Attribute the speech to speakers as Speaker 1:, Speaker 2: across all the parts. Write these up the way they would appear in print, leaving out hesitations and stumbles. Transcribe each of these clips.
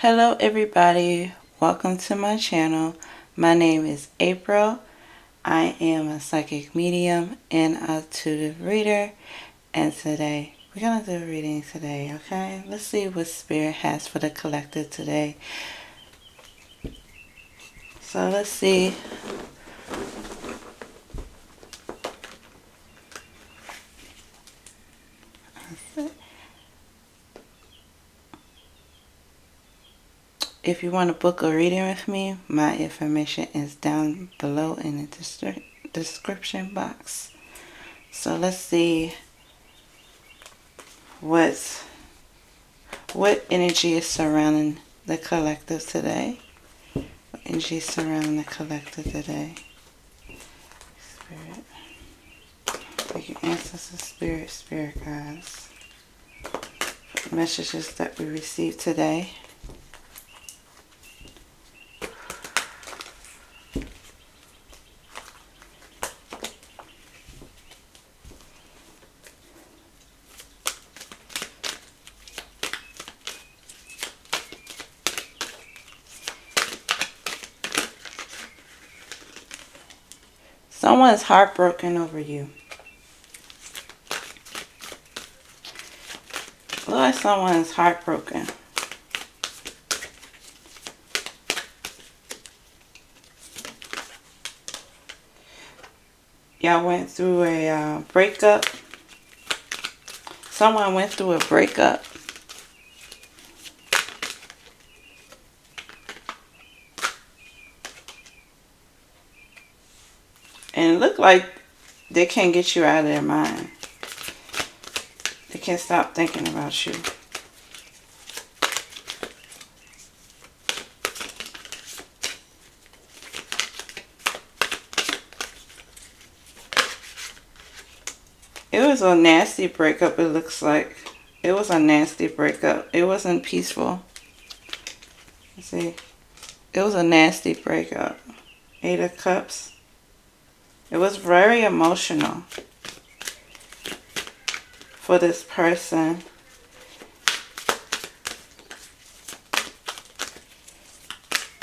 Speaker 1: Hello everybody, welcome to my channel. My name is April. I am a psychic medium and a intuitive reader, and today we're going to do a reading today, okay? Let's see what Spirit has for the collective today. So let's see. If you want to book a reading with me, my information is down below in the description box. So let's see what energy is surrounding the collective today. What energy is surrounding the collective today? Spirit. Thank you, ancestors, spirit guides. Messages that we received today. Someone is heartbroken over you. Look like someone is heartbroken. Y'all went through a breakup. Someone went through a breakup. And it looked like they can't get you out of their mind. They can't stop thinking about you. It was a nasty breakup, it looks like. It was a nasty breakup. It wasn't peaceful. Let's see. It was a nasty breakup. 8 of Cups. It was very emotional for this person.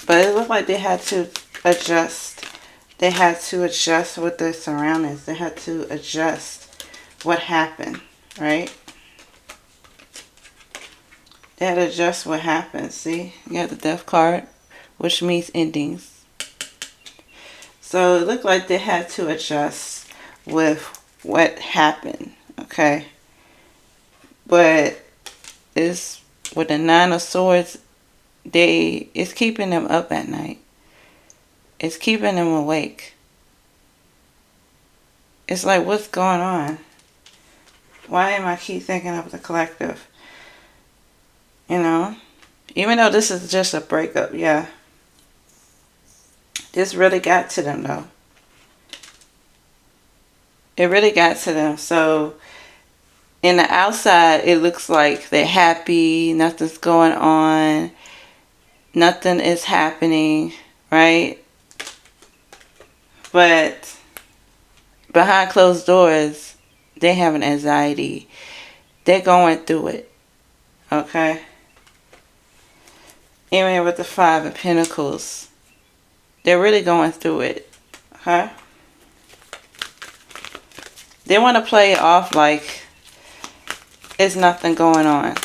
Speaker 1: But it looked like they had to adjust. They had to adjust with their surroundings. They had to adjust what happened, right? They had to adjust what happened. See, you got the Death card, which means endings. So it looked like they had to adjust with what happened, okay? But it's with the 9 of Swords, it's keeping them up at night. It's keeping them awake. It's like, what's going on? Why am I keep thinking of the collective? You know? Even though this is just a breakup, yeah. This really got to them, though. It really got to them. So, in the outside, it looks like they're happy. Nothing's going on. Nothing is happening, right? But behind closed doors, they have an anxiety. They're going through it, okay? Even with the 5 of Pentacles, they're really going through it, okay? They want to play it off like there's nothing going on.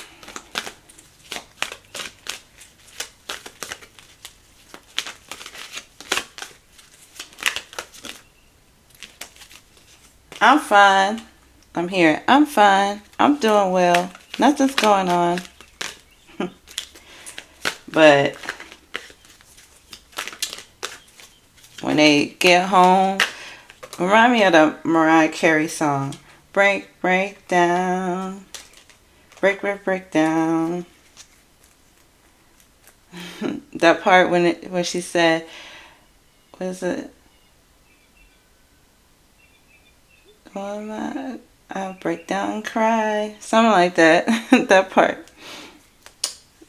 Speaker 1: I'm fine. I'm here. I'm fine. I'm doing well. Nothing's going on. But when they get home, remind me of the Mariah Carey song. Break, break down. Break, break, break down. That part when she said, what is it? Oh, I'll break down and cry. Something like that. That part.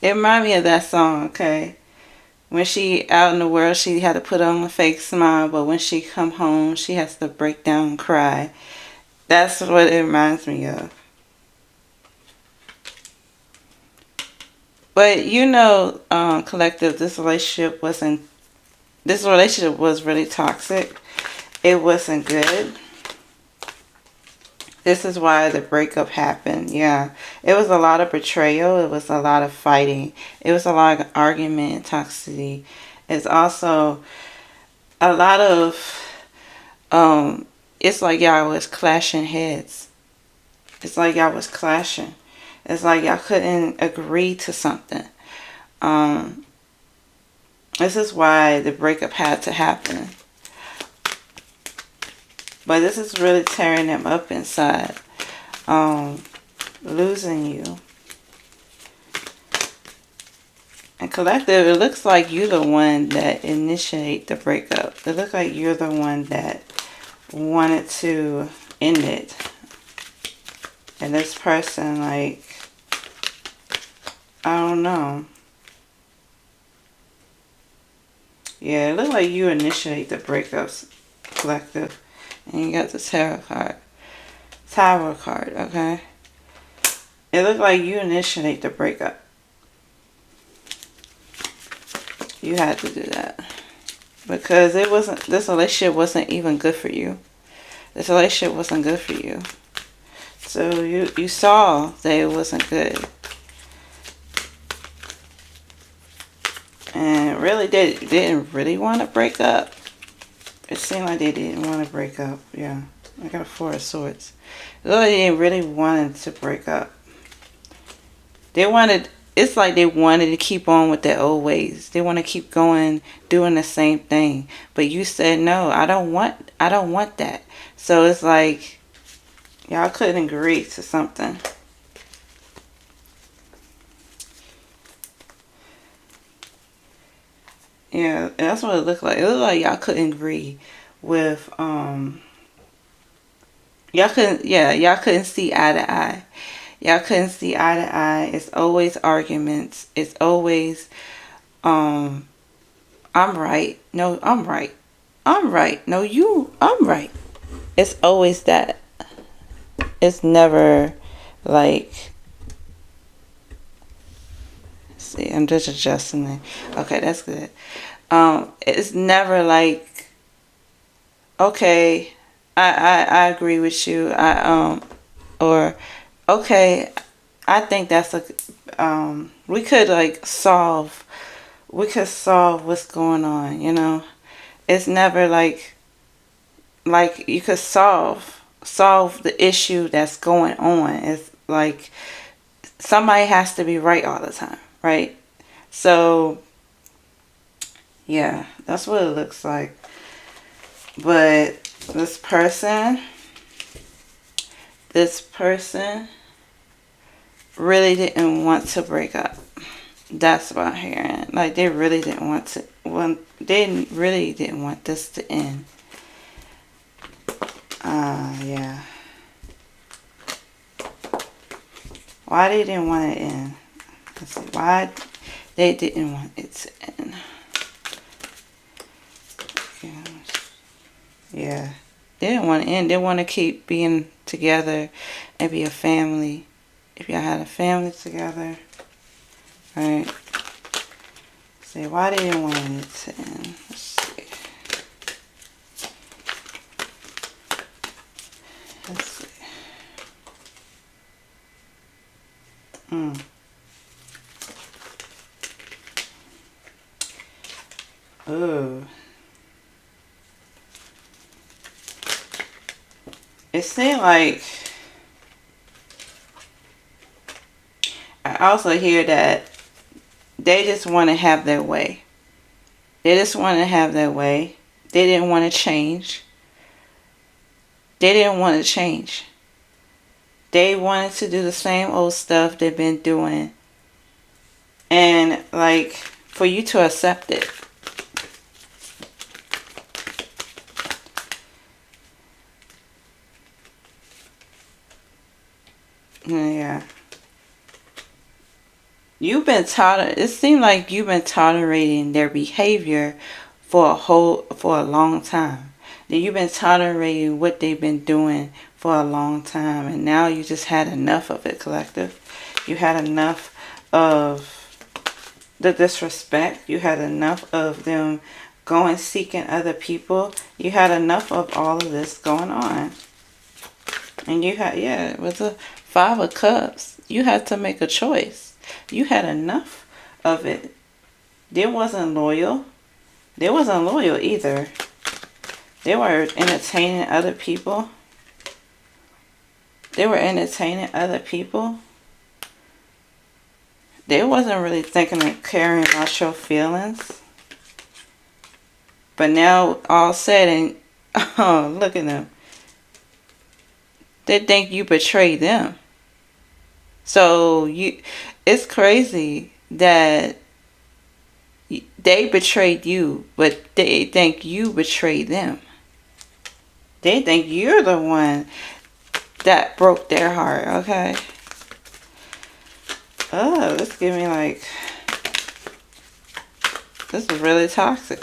Speaker 1: It reminded me of that song, okay? When she out in the world, she had to put on a fake smile, but when she come home, she has to break down and cry. That's what it reminds me of. But you know, collective, this relationship was really toxic. It wasn't good. This is why the breakup happened. Yeah. It was a lot of betrayal. It was a lot of fighting. It was a lot of argument and toxicity. It's also a lot of, it's like y'all was clashing heads. It's like y'all was clashing. It's like y'all couldn't agree to something. Um, this is why the breakup had to happen. But this is really tearing them up inside. Losing you. And collective, it looks like you're the one that initiate the breakup. It looks like you're the one that wanted to end it. And this person, like, I don't know. Yeah, it looks like you initiate the breakups, collective. And you got the tarot card. Tower card, okay? It looks like you initiate the breakup. You had to do that. Because this relationship wasn't even good for you. This relationship wasn't good for you. So you saw that it wasn't good. And really, they didn't really want to break up. It seemed like they didn't want to break up. Yeah. I got a Four of Swords. They really wanted to break up. It's like they wanted to keep on with their old ways. They want to keep going, doing the same thing. But you said, no, I don't want that. So it's like, y'all couldn't agree to something. Yeah, that's what it looked like. It looked like y'all couldn't agree with, y'all couldn't see eye to eye. Y'all couldn't see eye to eye. It's always arguments. It's always, I'm right. No, I'm right. I'm right. No, I'm right. It's always that. It's never like, see, I'm just adjusting it. Okay, that's good. It's never like, okay, I agree with you. Or okay, I think that's we could solve what's going on, you know. It's never like you could solve the issue that's going on. It's like somebody has to be right all the time, right? So yeah, that's what it looks like. But this person really didn't want to break up. That's what I'm hearing. Like they really didn't want to. They really didn't want this to end. Yeah. Why they didn't want it to end? Let's see. Why they didn't want it to end? Yeah. They didn't want to end. They want to keep being together and be a family. If y'all had a family together, right? See why they didn't want it to end. Let's see. Let's see. Ooh. It seemed like I also hear that they just want to have their way. They just want to have their way. They didn't want to change. They didn't want to change. They wanted to do the same old stuff they've been doing. And like for you to accept it. Yeah. It seemed like you've been tolerating their behavior for a long time. That you've been tolerating what they've been doing for a long time, and now you just had enough of it, collective. You had enough of the disrespect. You had enough of them going seeking other people. You had enough of all of this going on. And you had, yeah, it was a 5 of Cups. You had to make a choice. You had enough of it. They wasn't loyal. They wasn't loyal either. They were entertaining other people. They were entertaining other people. They wasn't really thinking and caring about your feelings. But now, all said and, oh, look at them. They think you betrayed them. So, it's crazy that they betrayed you, but they think you betrayed them. They think you're the one that broke their heart, okay? Oh, this give me like, this is really toxic.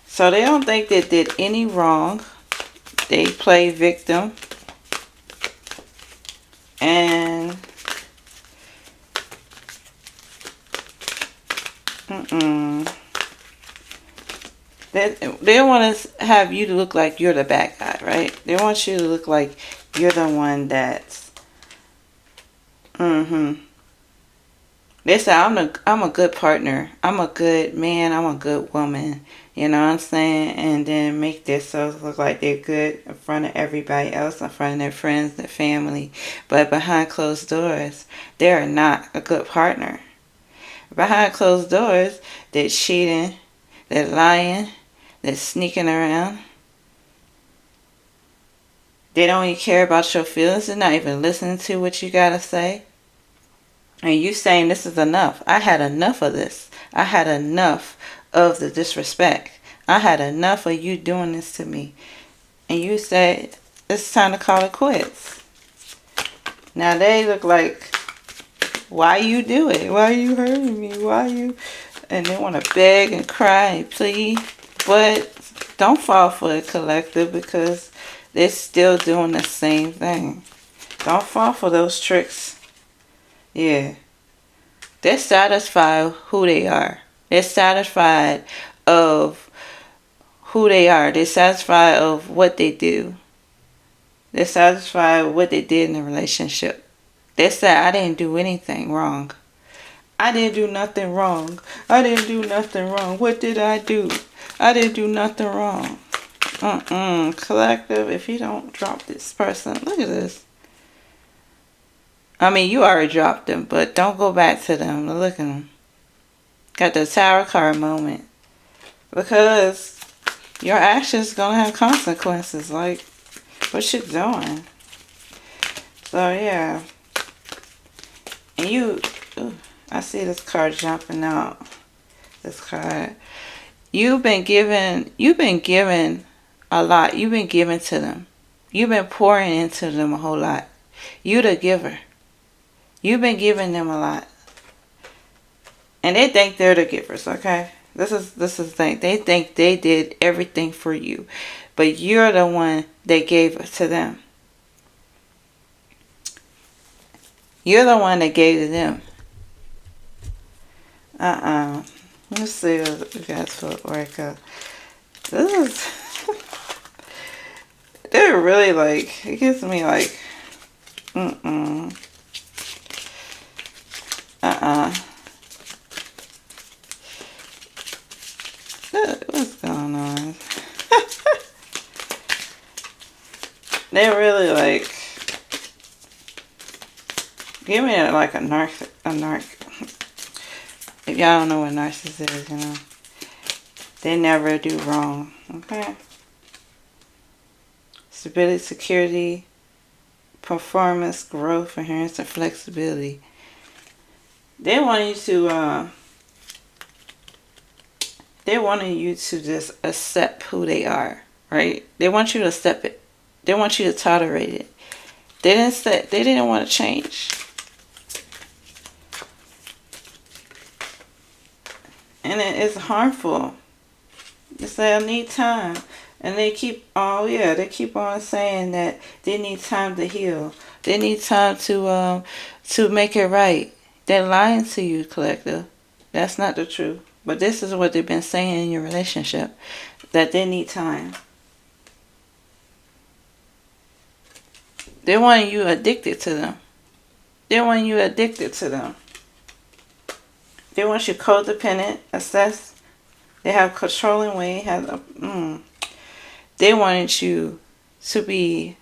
Speaker 1: So they don't think they did any wrong. They play victim. And they want to have you to look like you're the bad guy, right? They want you to look like you're the one that's they say I'm a good partner, I'm a good man, I'm a good woman, you know what I'm saying? And then make themselves look like they're good in front of everybody else, in front of their friends, their family. But behind closed doors, they're not a good partner. Behind closed doors, they're cheating, they're lying, they're sneaking around. They don't even care about your feelings. They're not even listening to what you gotta say. And you saying this is enough. I had enough of this. I had enough of the disrespect. I had enough of you doing this to me. And you said, it's time to call it quits. Now they look like, why you do it? Why are you hurting me? Why you? And they want to beg and cry and plead. But don't fall for the collective, because they're still doing the same thing. Don't fall for those tricks. Yeah. They're satisfied who they are. They're satisfied of who they are. They're satisfied of what they do. They're satisfied with what they did in the relationship. They said, I didn't do anything wrong. I didn't do nothing wrong. I didn't do nothing wrong. What did I do? I didn't do nothing wrong. Collective, if you don't drop this person, look at this. I mean, you already dropped them, but don't go back to them. Look at them. Got the Tower card moment. Because your actions going to have consequences. Like, what you doing? So, yeah. And you, I see this card jumping out. This card. You've been given a lot. You've been giving to them. You've been pouring into them a whole lot. You the giver. You've been giving them a lot. And they think they're the givers, okay? This is the thing. They think they did everything for you. But you're the one that gave it to them. You're the one that gave to them. Let's see what we got for breakup. This is... they're really like... It gives me like... What's going on? They're really like, give me like a narc. If y'all don't know what narcissist is, you know, they never do wrong. Okay. Stability, security, performance, growth, inherence, and flexibility. They want you to, they wanted you to just accept who they are, right? They want you to accept it. They want you to tolerate it. They didn't want to change. And it's harmful. They say, I need time. And they keep on saying that they need time to heal. They need time to make it right. They're lying to you, collective. That's not the truth. But this is what they've been saying in your relationship. That they need time. They want you addicted to them. They want you addicted to them. They want you codependent, obsessed. They have controlling way. They wanted you to be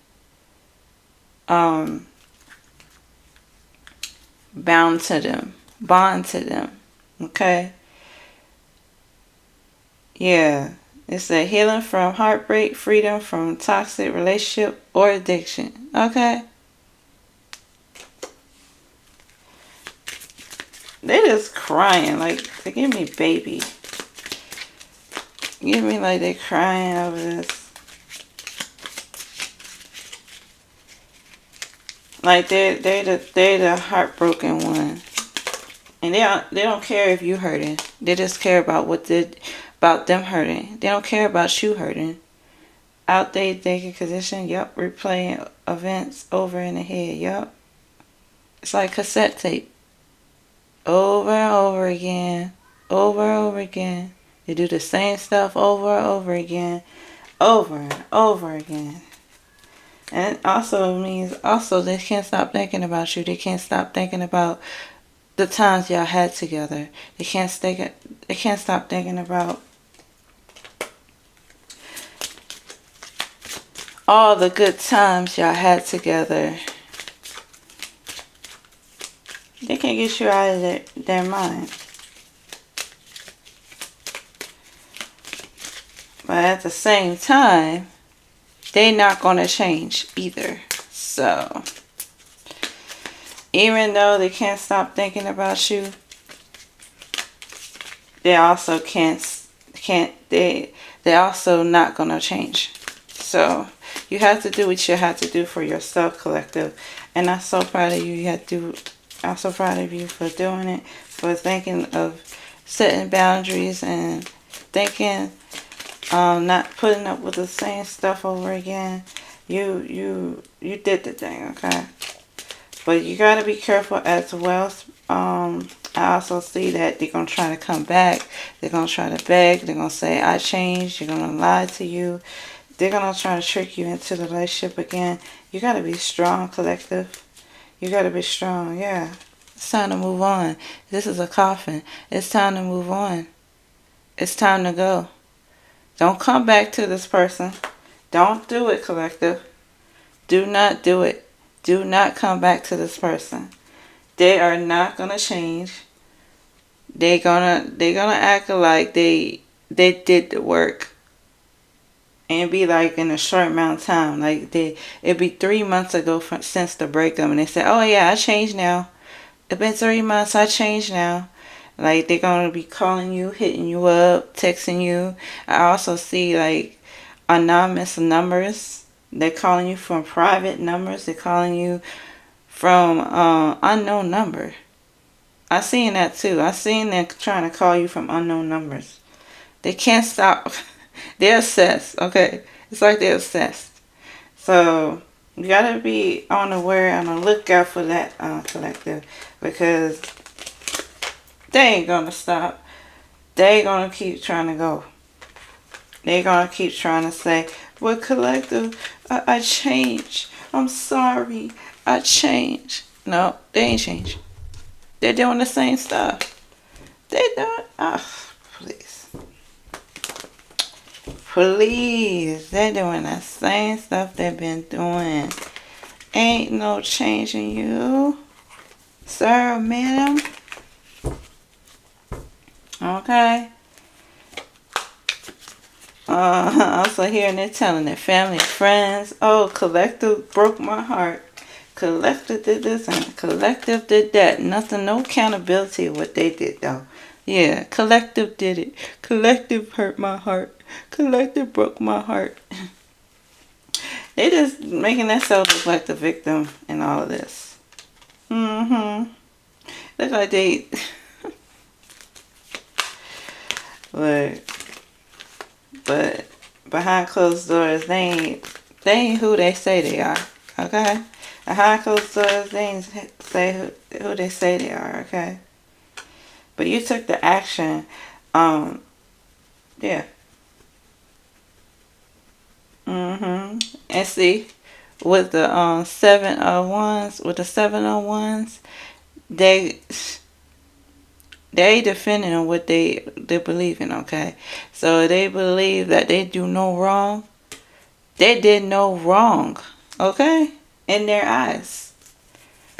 Speaker 1: bound to them, bond to them. Okay? Yeah. It's a healing from heartbreak, freedom from toxic relationship or addiction. Okay? They just crying. Like, they give me baby. Give me like they crying over this. Like they're the heartbroken one. And they don't care if you hurting. They just care about about them hurting. They don't care about you hurting. Outdated thinking condition. Yup. Replaying events over in the head. Yup. It's like cassette tape. Over and over again. Over and over again. They do the same stuff over and over again. Over and over again. And it also means they can't stop thinking about you. They can't stop thinking about the times y'all had together. They can't stop thinking about all the good times y'all had together. They can't get you out of their mind. But at the same time, they're not going to change either. So, even though they can't stop thinking about you, they also they also not going to change. So, you have to do what you have to do for yourself, collective. And I'm so proud of you. I'm so proud of you for doing it, for thinking of setting boundaries and thinking, not putting up with the same stuff over again. You did the thing, okay? But you gotta be careful as well. I also see that they're gonna try to come back. They're gonna try to beg. They're gonna say, I changed. They're gonna lie to you. They're gonna try to trick you into the relationship again. You gotta be strong, collective. You gotta be strong, yeah. It's time to move on. This is a coffin. It's time to move on. It's time to go. Don't come back to this person. Don't do it, collective. Do not do it. Do not come back to this person. They are not gonna change. They're gonna act like they did the work. And be like in a short amount of time. Like it'd be 3 months ago since the breakup, and they said, "Oh yeah, I changed now. It's been 3 months. I changed now." Like they're gonna be calling you, hitting you up, texting you. I also see like anonymous numbers. They're calling you from private numbers. They're calling you from unknown number. I seen that too. I seen them trying to call you from unknown numbers. They can't stop. They're obsessed, okay? It's like they're obsessed. So, you gotta be on the lookout for that, collective. Because they ain't gonna stop. They gonna keep trying to go. They gonna keep trying to say, well, collective, I changed. I'm sorry. I changed. No, they ain't changed. They're doing the same stuff. They doing, please. Please, they're doing the same stuff they've been doing. Ain't no change in you, sir or madam. Okay. Also hearing they're telling their family and friends, oh, collective broke my heart. Collective did this and collective did that. Nothing, no accountability of what they did though. Yeah, collective did it. Collective hurt my heart. Collective broke my heart. They just making themselves look like the victim in all of this. Look like they but behind closed doors they ain't who they say they are. Okay? Behind closed doors, they ain't say who they say they are, okay? But you took the action. Yeah. And see, with the 701s, they defending on what they believe in, okay? So they believe that they do no wrong. They did no wrong, okay? In their eyes.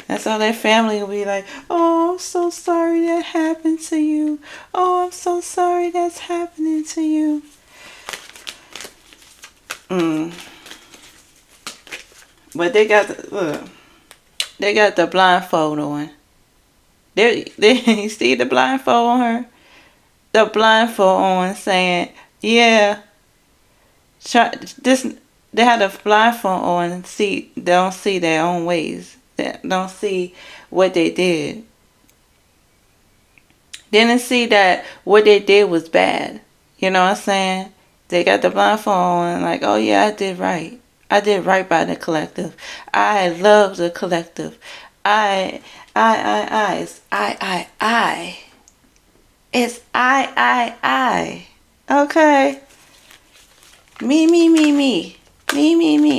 Speaker 1: That's all their family will be like, oh, I'm so sorry that happened to you. Oh, I'm so sorry that's happening to you. But they got the blindfold on. You see the blindfold on her? The blindfold on saying, yeah, they had a blindfold on and don't see their own ways. They don't see what they did. They didn't see that what they did was bad. You know what I'm saying? They got the blindfold on like, oh yeah, I did right. I did right by the collective. I love the collective. It's I. It's I. Okay. Me. Me.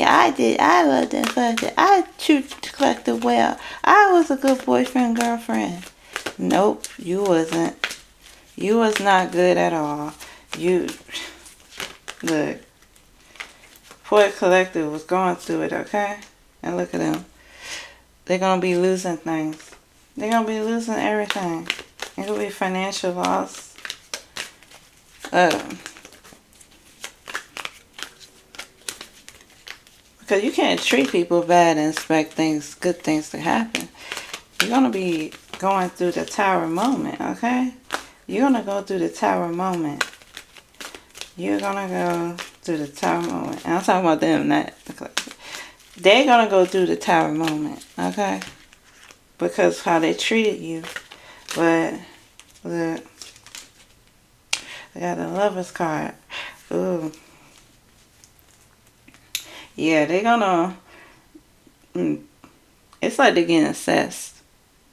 Speaker 1: I love the collective. I treat the collective well. I was a good boyfriend, girlfriend. Nope, you wasn't. You was not good at all. Look. Poor collective was going through it, okay? And look at them. They're going to be losing things. They're going to be losing everything. It could be financial loss. Because you can't treat people bad and expect good things to happen. You're going to be going through the tower moment, okay? You're going to go through the tower moment. You're going to go through the tower moment. And I'm talking about them, not the collective. They're going to go through the tower moment, okay? Because how they treated you. But, look. I got the Lover's card. Ooh. Yeah, they're going to... It's like they're getting assessed.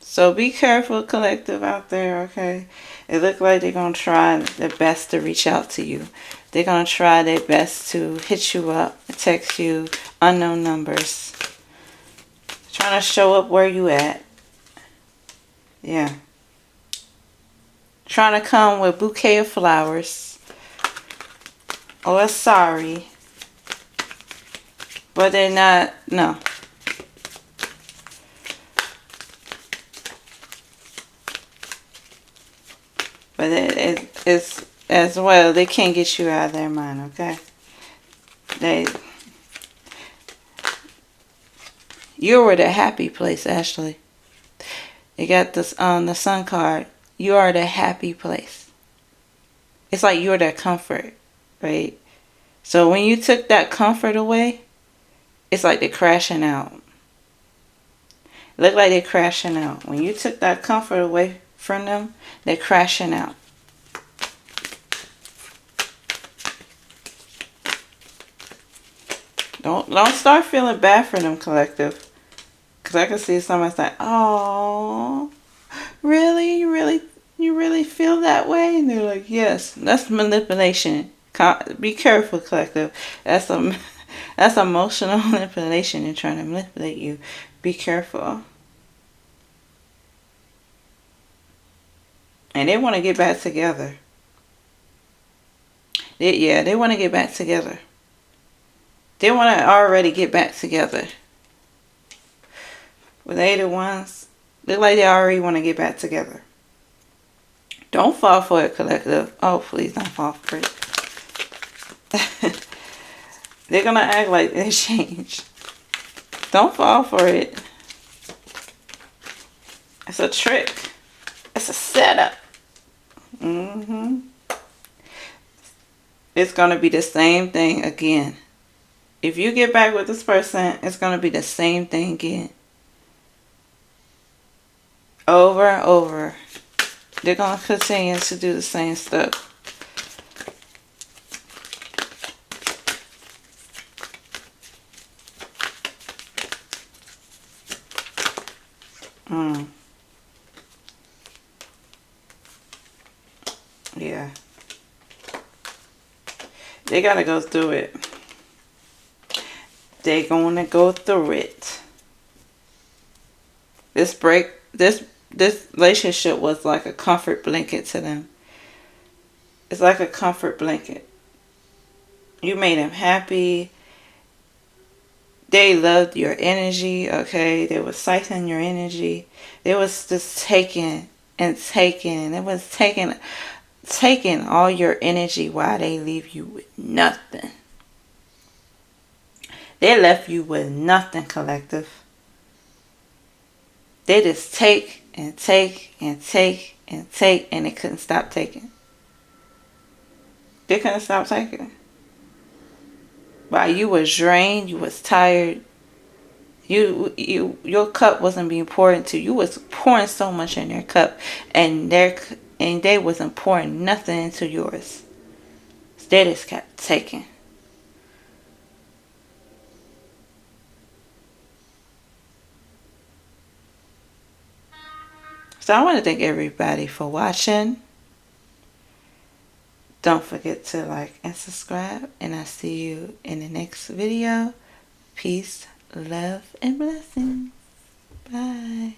Speaker 1: So be careful, collective out there, okay? It looks like they're going to try their best to reach out to you. They're going to try their best to hit you up, text you, unknown numbers. Trying to show up where you at. Yeah. Trying to come with a bouquet of flowers. Or a sorry. But they're not, no. But it's as well, they can't get you out of their mind, okay? You were the happy place, actually. You got this on the sun card. You are the happy place. It's like you're the comfort, right? So when you took that comfort away, it's like they're crashing out. It looked like they're crashing out. When you took that comfort away from them, they're crashing out. Don't start feeling bad for them, collective. Because I can see somebody's like, oh, really? You really feel that way? And they're like, yes. That's manipulation. Be careful, collective. That's emotional manipulation. They're trying to manipulate you. Be careful. And they want to get back together. They want to get back together. They want to already get back together. With 8 of Wands, look like they already want to get back together. Don't fall for it, collective. Oh, please don't fall for it. They're going to act like they changed. Don't fall for it. It's a trick. It's a setup. It's going to be the same thing again. If you get back with this person, it's going to be the same thing again. Over and over. They're going to continue to do the same stuff. Mm. Yeah. They gotta go through it. They gonna go through it. This relationship was like a comfort blanket to them. It's like a comfort blanket. You made them happy. They loved your energy, okay? They was cycling your energy. They was just taking and taking. It was taking all your energy while they leave you with nothing. They left you with nothing, collective. They just take and take and take and take, and they couldn't stop taking. They couldn't stop taking. While you was drained, you was tired. Your cup wasn't being poured into. You was pouring so much in their cup, and they wasn't pouring nothing into yours. So they just kept taking. So I want to thank everybody for watching. Don't forget to like and subscribe, and I'll see you in the next video. Peace, love, and blessings. Bye.